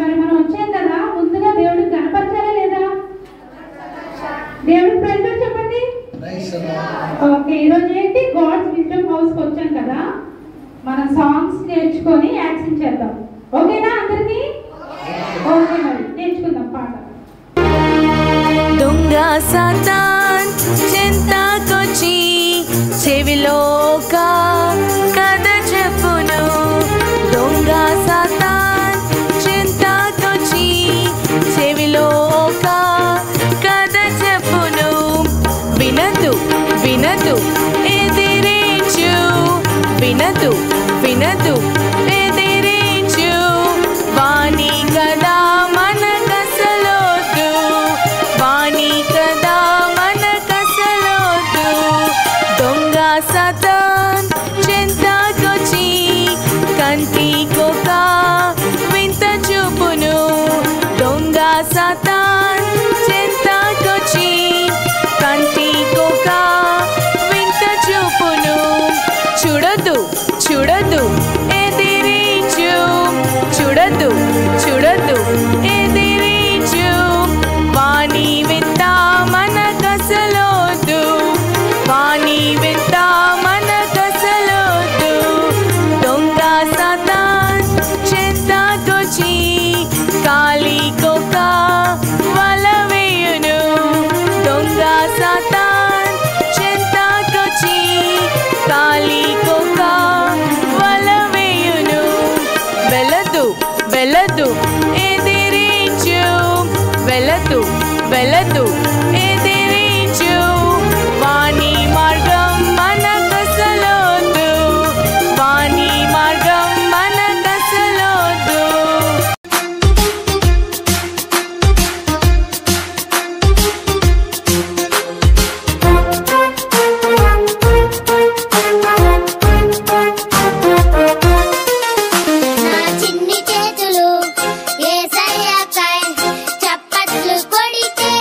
మరి మనం వచ్చాం కదా, ముందుగా దేవుడికి కనపరచాలా లేదా? దేవుడికి ప్రైజ్ చెప్పండి. ఓకే, ఈరోజు ఏంటి గాడ్స్ విజ్డమ్ హౌస్కి వచ్చాం కదా, మనం సాంగ్స్ నేర్చుకొని యాక్షన్ చేద్దాం. ఓకేనా అందరికి? ఓకే, మరి నేర్చుకుందాం పాట. దొంగ సాతాన్ చింతకొచ్చి చెవిలో ఒక కథ చెప్పును. దొంగ సాతాన్ చింతకొచ్చి చెవిలో ఒక కథ చెప్పును. వినదు వినదు ఎదిరించు, వినదు వినదు ఎదిరించు. వాణి కదా మన కసలోదు, వాణి కదా మన కసలోదు. దొంగ సాతాన్ చింతకొచ్చి కంటికొక వింత చూపును. దొంగ సాతాన్ చింతకొచ్చి కంటికొక వింత చూపును. చూడదు చూడదు ఎదిరించు, చూడదు చూడదు ఎదిరించు. వాణి వింత మన కసలోదు, వాణి వింత మన కసలోదు. దొంగ సాతాన్ చింతకొచ్చి కాలికొక వల వేయును. దొంగ సాతాన్ చింతకొచ్చి కాలికొక వల వేయును. వెలదు వెలదు ఎదిరించు, వెలదు వెలదు ఎదిరించు. వాణి మార్గం మన కసలోదు, వాణి మార్గం మన కసలోదు. నా చిన్ని చేతులు యేసయ్యకై చప్పట్లు కొడితే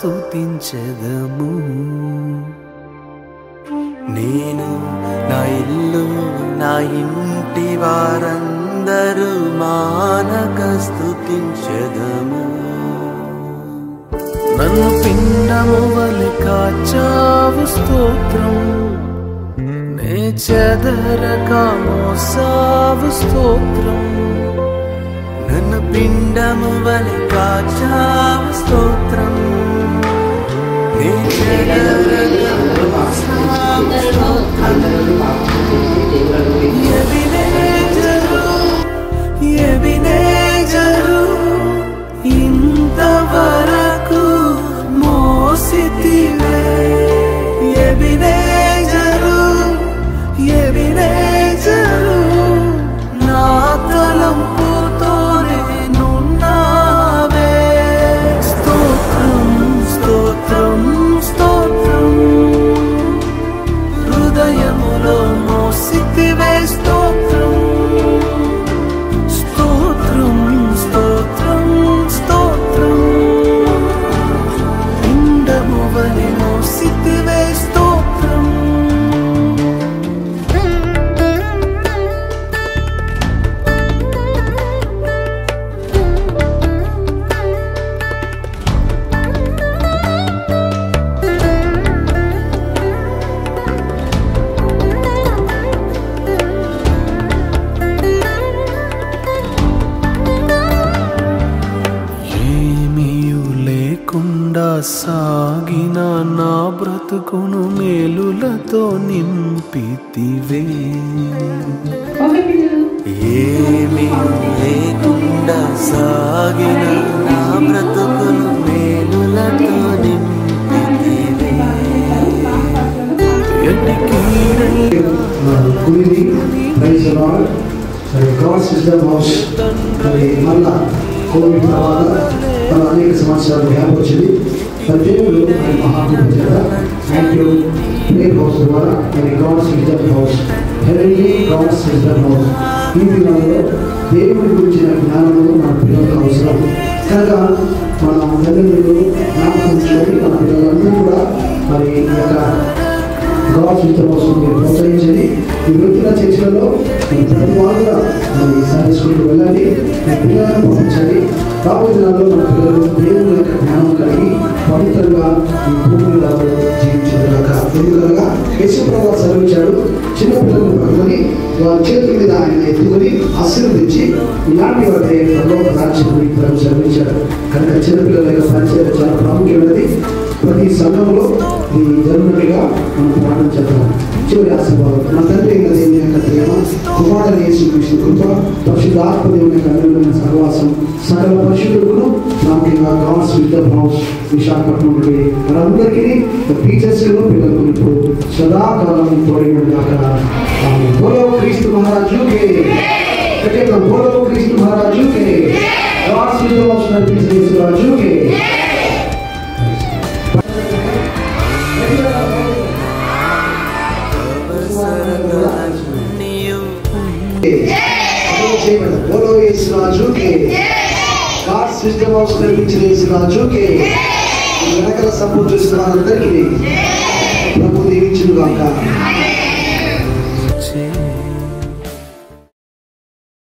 స్తుతించెదము. నేను నా ఇల్లు నా ఇంటి వారందరూ మానక స్తుతించెదము. నన్ను పిండము వలె కాచావు స్తోత్రం, నే చెదరక మోసావు స్తోత్రం. నన్ను పిండము వలె కాచావు స్తోత్రం, నే చెదరక మోసావు స్తోత్రం. ఎబినేజరు ఇంతవరకు మోసితివే. ఎబినేజరు నా తలంపుతోనే నున్నావే. స్తోత్రం స్తోత్రం స్తోత్రం, హృదయములో మోసితివే. స్తోత్రం స్తోత్రం స్తోత్రం స్తోత్రం, పిండము వలె మోసితివే. స్తోత్రం సాగిన నా బ్రతుకును మేలులతో నింపితివే. ఏమీ లేకుండా సాగిన నా బ్రతుకును మేలులతో నింపితివే. కోవిడ్ తర్వాత అనేక సంవత్సరాలు గ్యాప్ వచ్చింది. దేవుడు ఆయన మహాత్ముడు చేత యాంటీ ప్రేయర్ హౌస్ ద్వారా God's vision house, heavenly God's vision house, ఈ దినాల్లో దేవుడి గురించిన జ్ఞానము మన పిల్లలకు అవసరం కనుక మన తల్లిదండ్రులు జ్ఞాపకం ఉంచుకొని మన పిల్లలందరూ కూడా మరి ఈ యొక్క గాడ్స్ విజన్ హౌస్ ప్రోత్సహించండి. ఈ వృత్తిల చర్చలలో ప్రతి వాళ్ళు మరి సండే స్కూల్కి వెళ్ళండి, మీ పిల్లలను పంపించండి. రాబోయే దినాల్లో మన పిల్లలు దేవుని యొక్క జ్ఞానం కలిగి పవిత్రంగా ఈ భూమి మీద జీవించగలక. ఎందుకనగా యేసుప్రభువు సెలవిచ్చాడు, చిన్నపిల్లలను పట్టుకొని వారి చేతుల మీద ఆయన ఎత్తుకొని ఆశీర్వదించి ఇలాంటి వాటి పరలోక రాజ్యాన్ని సెలవిచ్చాడు. కనుక చిన్నపిల్లల యొక్క పరిచయం చాలా ప్రాముఖ్యమైనది. ప్రతి సంఘంలో ఇది జరుగుతున్నట్టుగా మనం ప్రార్థన చేద్దాం. చివరి ఆశీర్వాదం. మన తండ్రి అయిన దేవుని యొక్క ప్రేమ, కుమారుడైన యేసుక్రీస్తు కృప, పరిశుద్ధాత్మ దేవుని యొక్క అన్యోన్య సహవాసం సకల పరిశుద్ధులను ప్రాముఖ్యంగా గాడ్స్ విజన్ హౌస్ విశాఖపట్నం నుండి మనందరికీ టీచర్స్ను పిల్లలకు ఇప్పుడు సదాకాలం తోడైనగాక. బోలో క్రీస్తు మహారాజుకే, బోలో క్రీస్తు మహారాజుకే, గాడ్స్ విజన్ హౌస్ నడిపించే యేసురాజుకే. बोलो యేసురాజుకే, గాడ్స్ విజన్ హౌస్ నడిపించే యేసురాజుకే. వెనకల సపోర్ట్ చేస్తున్న అందరికీ ప్రభు దీవించును గాక.